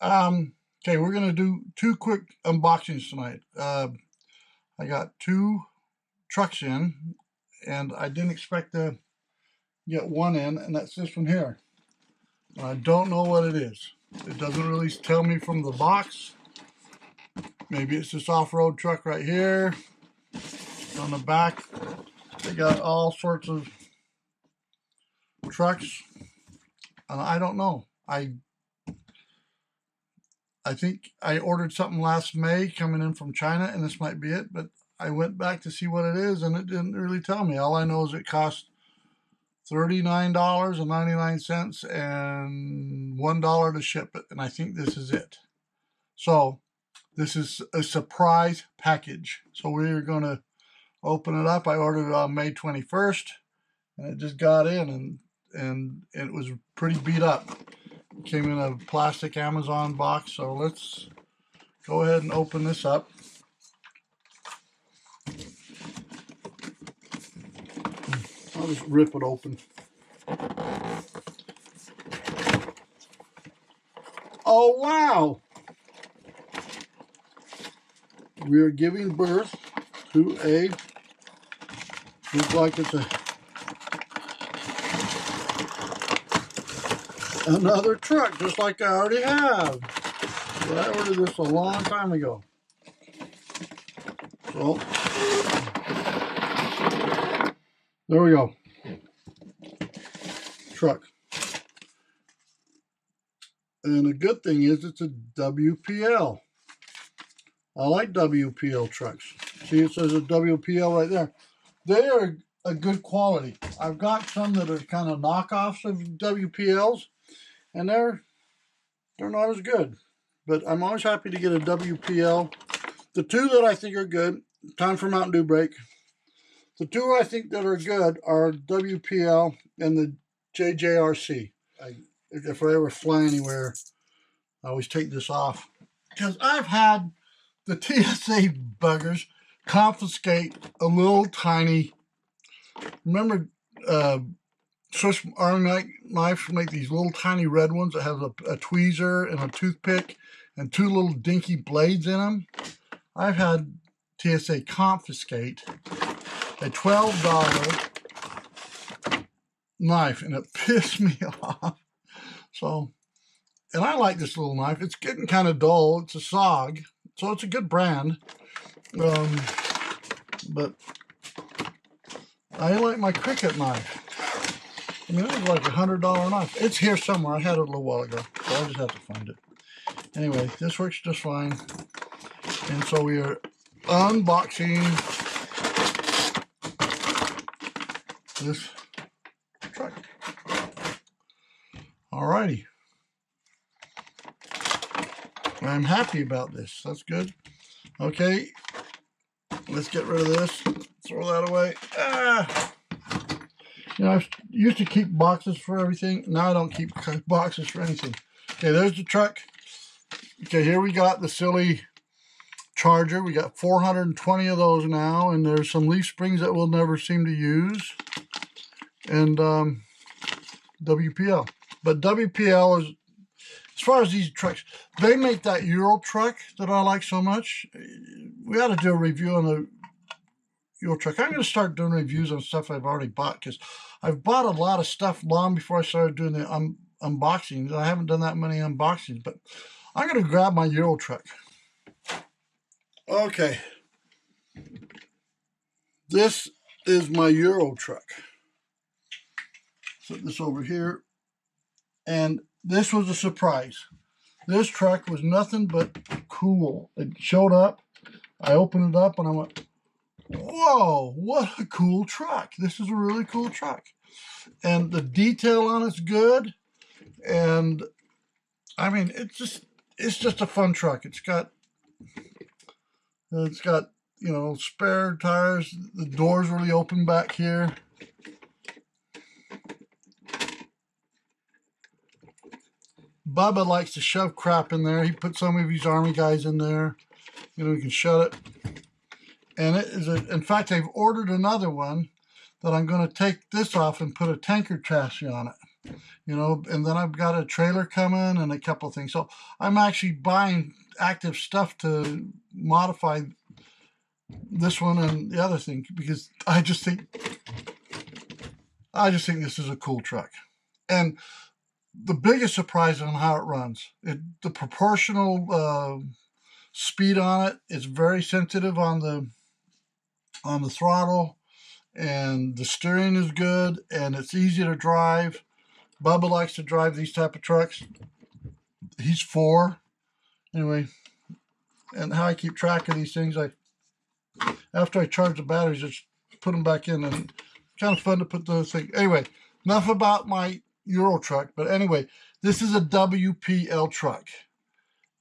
Okay, we're gonna do two quick unboxings tonight. I got two trucks in, and I didn't expect to get one in, and that's this one here. I don't know what it is. It doesn't really tell me from the box. Maybe it's this off-road truck right here. On the back, they got all sorts of trucks, and I don't know. I think I ordered something last May coming in from China, and this might be it, but I went back to see what it is, and it didn't really tell me. All I know is it cost $39.99 and $1 to ship it, and I think this is it. So this is a surprise package. So we're going to open it up. I ordered it on May 21st, and it just got in, and it was pretty beat up. It came in a plastic Amazon box, so let's go ahead and open this up. I'll just rip it open. Oh, wow! We are giving birth to a, looks like it's another truck, just like I already have. But I ordered this a long time ago. So, there we go. Truck. And the good thing is it's a WPL. I like WPL trucks. See, it says a WPL right there. They are a good quality. I've got some that are kind of knockoffs of WPLs, and they're not as good. But I'm always happy to get a WPL. The two that I think are good, time for Mountain Dew break. The two I think that are good are WPL and the JJRC. If I ever fly anywhere, I always take this off. Because I've had the TSA buggers confiscate a little tiny, remember Swiss Army knives make these little tiny red ones that have a tweezer and a toothpick and two little dinky blades in them? I've had TSA confiscate a $12 knife, and it pissed me off. So, and I like this little knife. It's getting kind of dull. It's a SOG, so it's a good brand. But I like my Cricut knife. I mean, it was like a $100 knife. It's here somewhere. I had it a little while ago, so I just have to find it. Anyway, this works just fine. And so we are unboxing this truck. Alrighty. I'm happy about this. That's good. Okay. Let's get rid of this. Throw that away. You know, I used to keep boxes for everything. Now I don't keep boxes for anything. Okay, there's the truck. Okay, here we got the silly charger. We got 420 of those now, and there's some leaf springs that we'll never seem to use. And WPL. But WPL is, as far as these trucks, they make that Euro truck that I like so much. We ought to do a review on the Euro truck. I'm going to start doing reviews on stuff I've already bought, because I've bought a lot of stuff long before I started doing the unboxings. I haven't done that many unboxings, but I'm going to grab my Euro truck. Okay. This is my Euro truck. Put this over here. And this was a surprise. This truck was nothing but cool. It showed up. I opened it up and I went, whoa, what a cool truck. This is a really cool truck. And the detail on it's good. And I mean, it's just a fun truck. It's got, you know, spare tires. The doors really open back here. Bubba likes to shove crap in there. He put some of his army guys in there. You know, you can shut it. And it is in fact, I've ordered another one that I'm going to take this off and put a tanker chassis on it. you know, and then I've got a trailer coming and a couple of things. So I'm actually buying active stuff to modify this one and the other thing, because I just think this is a cool truck. And the biggest surprise on how it runs, the proportional speed on it is very sensitive on the throttle, and the steering is good, and it's easy to drive. Bubba likes to drive these type of trucks. He's 4 anyway. And how I keep track of these things, after I charge the batteries, just put them back in, and it's kind of fun to put those things. Anyway, enough about my Euro truck. But anyway, this is a WPL truck,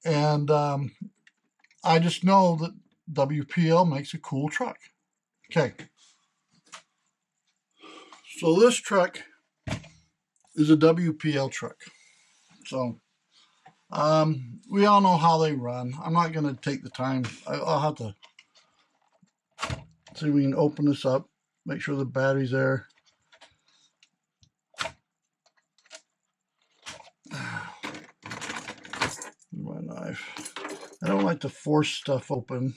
and I just know that WPL makes a cool truck. Okay, so this truck is a WPL truck. So we all know how they run. I'm not going to take the time. I'll have to see if we can open this up, make sure the battery's there. My knife. I don't like to force stuff open,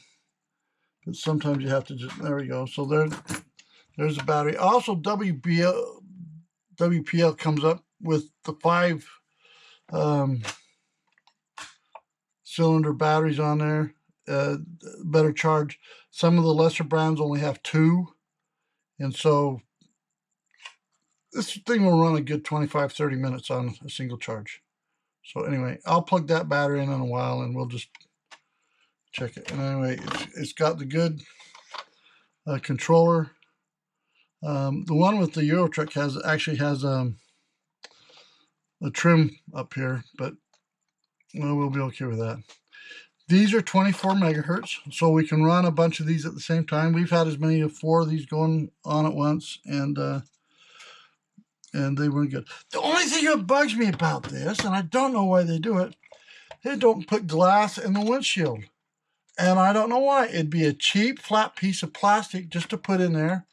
but sometimes you have to just, there we go. So there's the battery. Also, WPL comes up with the 5 cylinder batteries on there. Better charge. Some of the lesser brands only have 2, and so this thing will run a good 25-30 minutes on a single charge. So anyway, I'll plug that battery in a while, and we'll just check it. And anyway, it's got the good controller. The one with the Euro truck actually has a trim up here, but we'll be okay with that. These are 24 megahertz, so we can run a bunch of these at the same time. We've had as many as 4 of these going on at once, and they weren't good. The only thing that bugs me about this, and I don't know why they do it, they don't put glass in the windshield. And I don't know why. It'd be a cheap, flat piece of plastic just to put in there.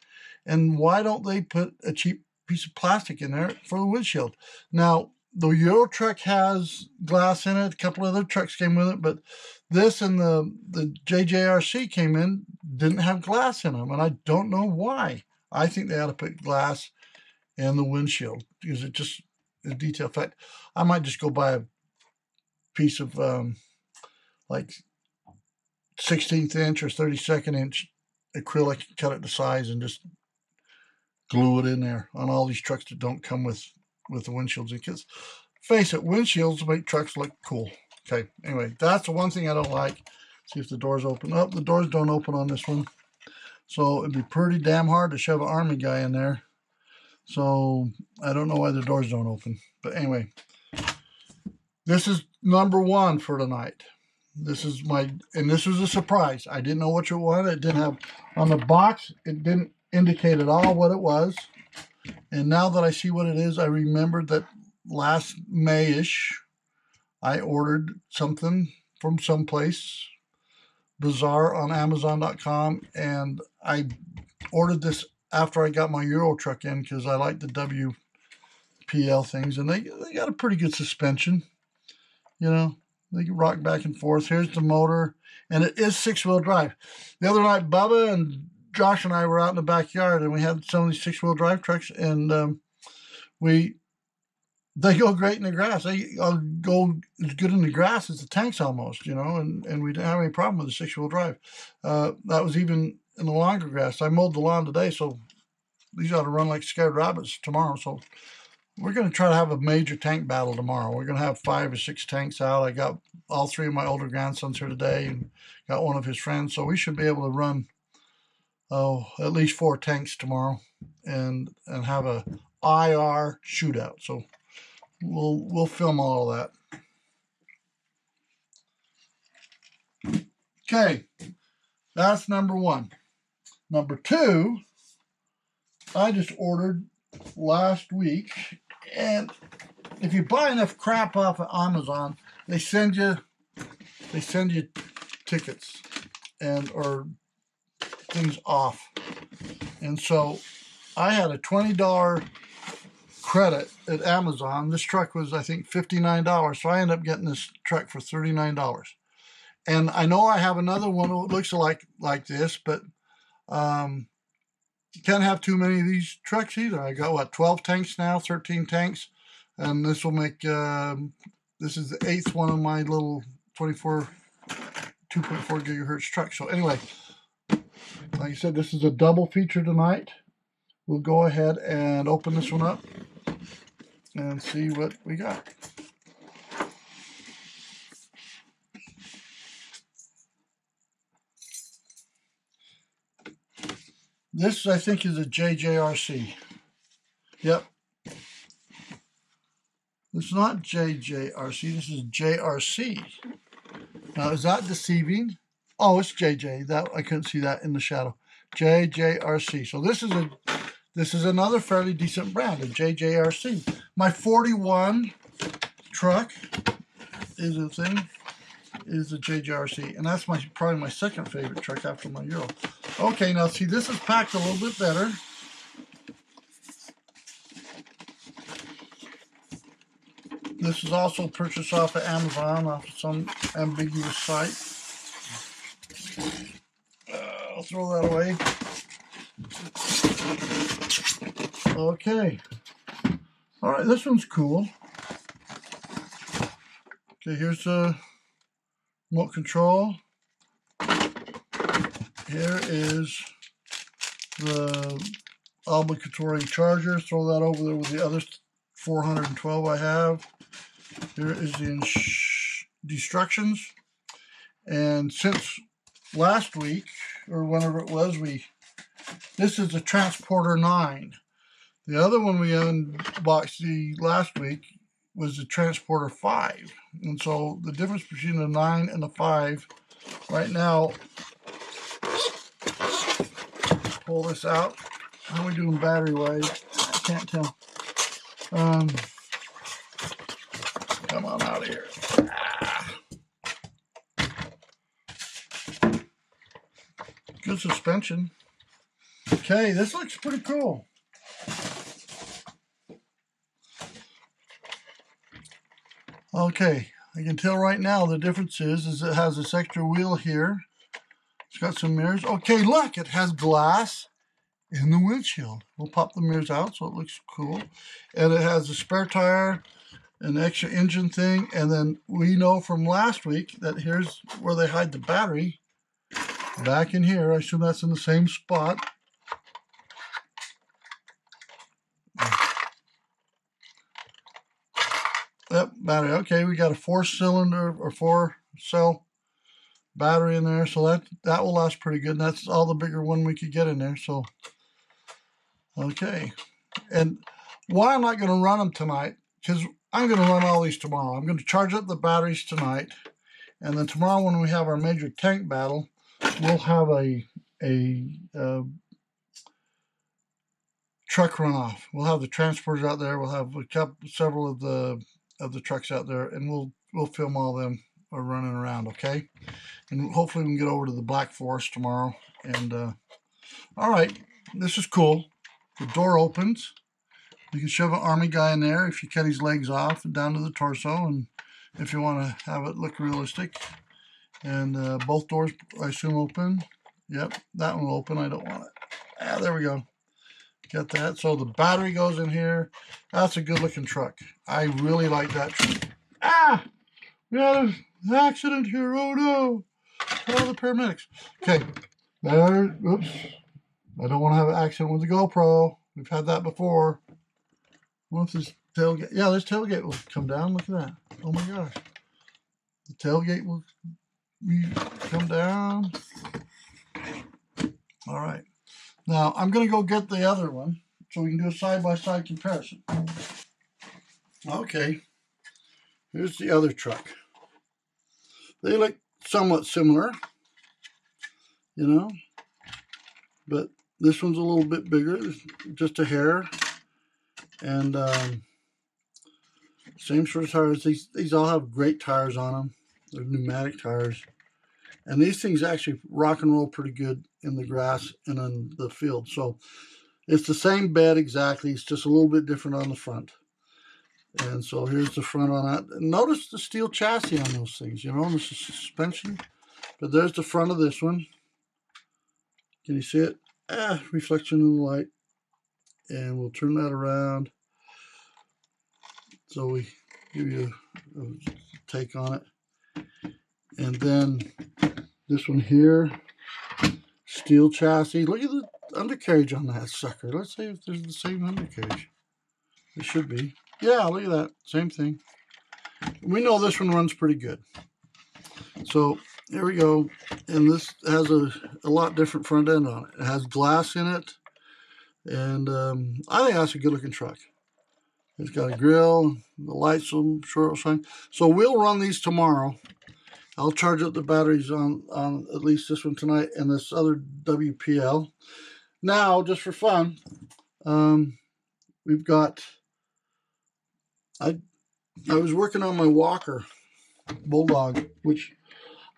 And why don't they put a cheap piece of plastic in there for the windshield? Now, the Euro truck has glass in it. A couple other trucks came with it, but this and the JJRC came in, didn't have glass in them, and I don't know why. I think they ought to put glass in the windshield, because it just is detail. In fact, I might just go buy a piece of like 16th inch or 32nd inch acrylic, cut it to size, and just glue it in there on all these trucks that don't come with the windshields. Because face it, windshields make trucks look cool. Okay, anyway, that's the one thing I don't like. See if the doors open. Oh, the doors don't open on this one. So it'd be pretty damn hard to shove an army guy in there. So I don't know why the doors don't open. But anyway, this is number 1 for tonight. This is and this was a surprise. I didn't know which it was. It didn't have, on the box, it didn't indicate at all what it was. And now that I see what it is, I remembered that last May-ish, I ordered something from someplace bizarre on Amazon.com, and I ordered this after I got my Euro truck in, because I like the WPL things, and they got a pretty good suspension. You know, they can rock back and forth. Here's the motor, and it is 6-wheel drive. The other night, Bubba and Josh and I were out in the backyard, and we had some of these 6-wheel drive trucks, and they go great in the grass. They go as good in the grass as the tanks almost, you know, and we didn't have any problem with the 6-wheel drive. That was even in the longer grass. I mowed the lawn today, so these ought to run like scared rabbits tomorrow. So we're going to try to have a major tank battle tomorrow. We're going to have 5 or 6 tanks out. I got all 3 of my older grandsons here today, and got one of his friends. So we should be able to run at least 4 tanks tomorrow, and have a IR shootout. So we'll film all of that. Okay, that's number 1. Number 2, I just ordered last week, and if you buy enough crap off of Amazon, they send you tickets or things off. And so I had a $20 credit at Amazon. This truck was, I think, $59, so I ended up getting this truck for $39. And I know I have another one that looks like this, but you can't have too many of these trucks either. I got, what, 12 tanks now, 13 tanks, and this will make, this is the 8th one of my little 2.4 gigahertz truck. So anyway, like I said, this is a double feature tonight. We'll go ahead and open this one up and see what we got. This, I think, is a JJRC. Yep. It's not JJRC. This is JRC. Now, is that deceiving? Oh, it's JJ. That I couldn't see that in the shadow. JJRC. So this is another fairly decent brand, a JJRC. My 41 truck is a JJRC, and that's probably my second favorite truck after my Euro. Okay, now see, this is packed a little bit better. This is also purchased off of Amazon, off of some ambiguous site. I'll throw that away. Okay. All right, this one's cool. Okay, here's the remote control. Here is the obligatory charger. Throw that over there with the other 412 I have. Here is the instructions. And since last week, or whenever it was, this is the Transporter 9. The other one we unboxed last week was the Transporter 5. And so the difference between the 9 and the 5, right now, pull this out. How are we doing battery-wise? I can't tell. Come on out of here. Good suspension. Okay, this looks pretty cool. Okay, I can tell right now the difference is it has this extra wheel here. It's got some mirrors. Okay, look, it has glass in the windshield. We'll pop the mirrors out so it looks cool. And it has a spare tire, an extra engine thing, and then we know from last week that here's where they hide the battery. Back in here. I assume that's in the same spot. Yep, battery. Okay, we got a 4-cylinder or 4-cell battery in there, so that will last pretty good. And that's all the bigger one we could get in there. So, okay. And why I'm not going to run them tonight, because I'm going to run all these tomorrow. I'm going to charge up the batteries tonight, and then tomorrow when we have our major tank battle, we'll have a truck runoff. We'll have the transporters out there. We'll have several of the trucks out there, and we'll film all them running around. Okay, and hopefully we can get over to the Black Forest tomorrow. And all right, this is cool. The door opens. You can shove an army guy in there if you cut his legs off and down to the torso, and if you want to have it look realistic. And both doors, I assume, open. Yep, that one will open. I don't want it. Ah, there we go. Got that. So the battery goes in here. That's a good-looking truck. I really like that truck. Ah! We had an accident here. Oh, no. Call the paramedics. Okay. There. Oops. I don't want to have an accident with the GoPro. We've had that before. Once this tailgate... Yeah, this tailgate will come down. Look at that. Oh, my gosh. The tailgate will... We come down. All right. Now, I'm going to go get the other one so we can do a side-by-side comparison. Okay. Here's the other truck. They look somewhat similar, you know, but this one's a little bit bigger, just a hair. And same sort of tires. These all have great tires on them. They're pneumatic tires. And these things actually rock and roll pretty good in the grass and in the field. So It's the same bed exactly. It's just a little bit different on the front. And so here's the front on that. Notice the steel chassis on those things, you know, the suspension. But there's the front of this one. Can you see it? Reflection in the light. And we'll turn that around so we give you a take on it. And then this one here, steel chassis. Look at the undercarriage on that sucker. Let's see if there's the same undercarriage. It should be. Yeah, look at that. Same thing. We know this one runs pretty good. So here we go. And this has a lot different front end on it. It has glass in it. And I think that's a good looking truck. It's got a grill, the lights will shine. So we'll run these tomorrow. I'll charge up the batteries on at least this one tonight and this other WPL. Now, just for fun, we've got, I was working on my Walker Bulldog, which,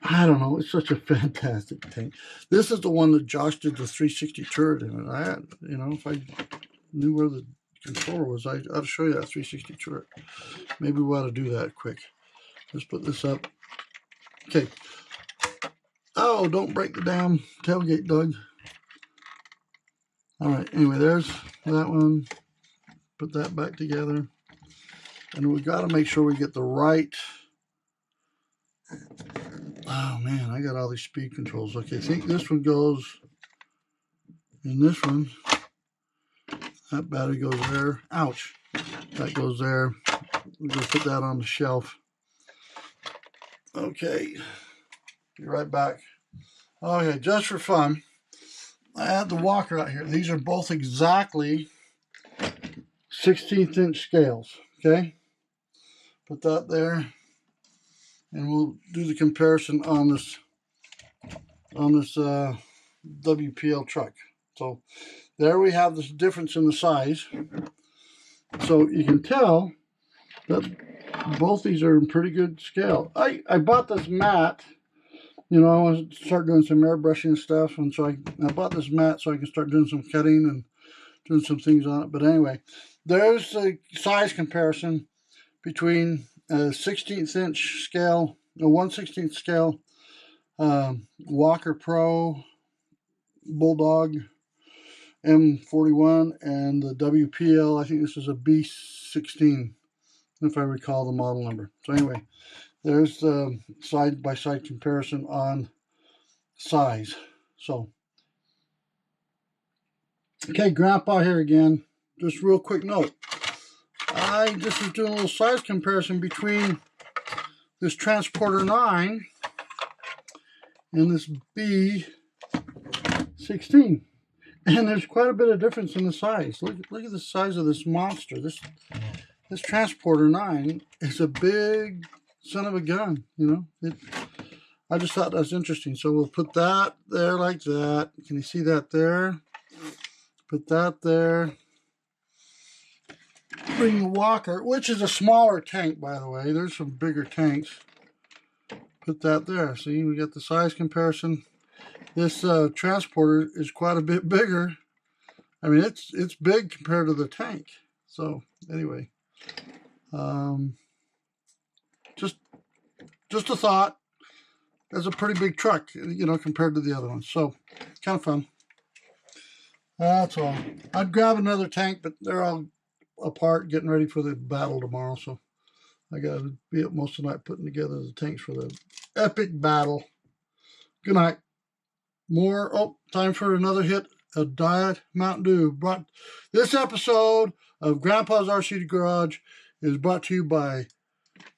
I don't know, it's such a fantastic tank. This is the one that Josh did the 360 turret in it. I had, you know, if I knew where the controller was, I'd show you that 360 turret. Maybe we ought to do that quick. Let's put this up. Okay. Oh, don't break the damn tailgate, Doug. All right. Anyway, there's that one. Put that back together. And we got to make sure we get the right. Oh, man. I got all these speed controls. Okay. I think this one goes in this one. That battery goes there. Ouch. That goes there. We're going to put that on the shelf. Okay. Be right back. Okay, just for fun, I had the Walker out here. These are both exactly 16th inch scales. Okay. Put that there. And we'll do the comparison on this WPL truck. So there we have this difference in the size. So you can tell that both these are in pretty good scale. I bought this mat, you know, I want to start doing some airbrushing and stuff, and so I bought this mat so I can start doing some cutting and doing some things on it. But anyway, there's a size comparison between a 16th inch scale, a 1/16th scale Walker Pro Bulldog M41 and the WPL. I think this is a B16, if I recall the model number. So anyway, there's the side-by-side comparison on size. So, okay, Grandpa here again. Just real quick note. I just was doing a little size comparison between this Transporter 9 and this B16. And there's quite a bit of difference in the size. Look at the size of this monster. This Transporter 9 is a big son of a gun, you know. I just thought that was interesting. So we'll put that there like that. Can you see that there? Put that there. Bring the Walker, which is a smaller tank, by the way. There's some bigger tanks. Put that there. See, we got the size comparison. This Transporter is quite a bit bigger. I mean, it's big compared to the tank. So anyway, just a thought. That's a pretty big truck, you know, compared to the other ones. So kind of fun. That's all. I'd grab another tank, but they're all apart, getting ready for the battle tomorrow. So I got to be up most of the night putting together the tanks for the epic battle. Good night. More. Oh, time for another hit of Diet Mountain Dew. This episode of Grandpa's RC Garage is brought to you by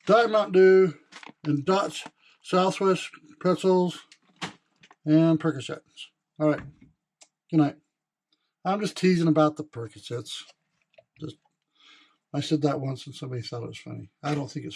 Diet Mountain Dew and Dot's Southwest Pretzels and Percocets. All right. Good night. I'm just teasing about the Percocets. I said that once and somebody thought it was funny. I don't think it's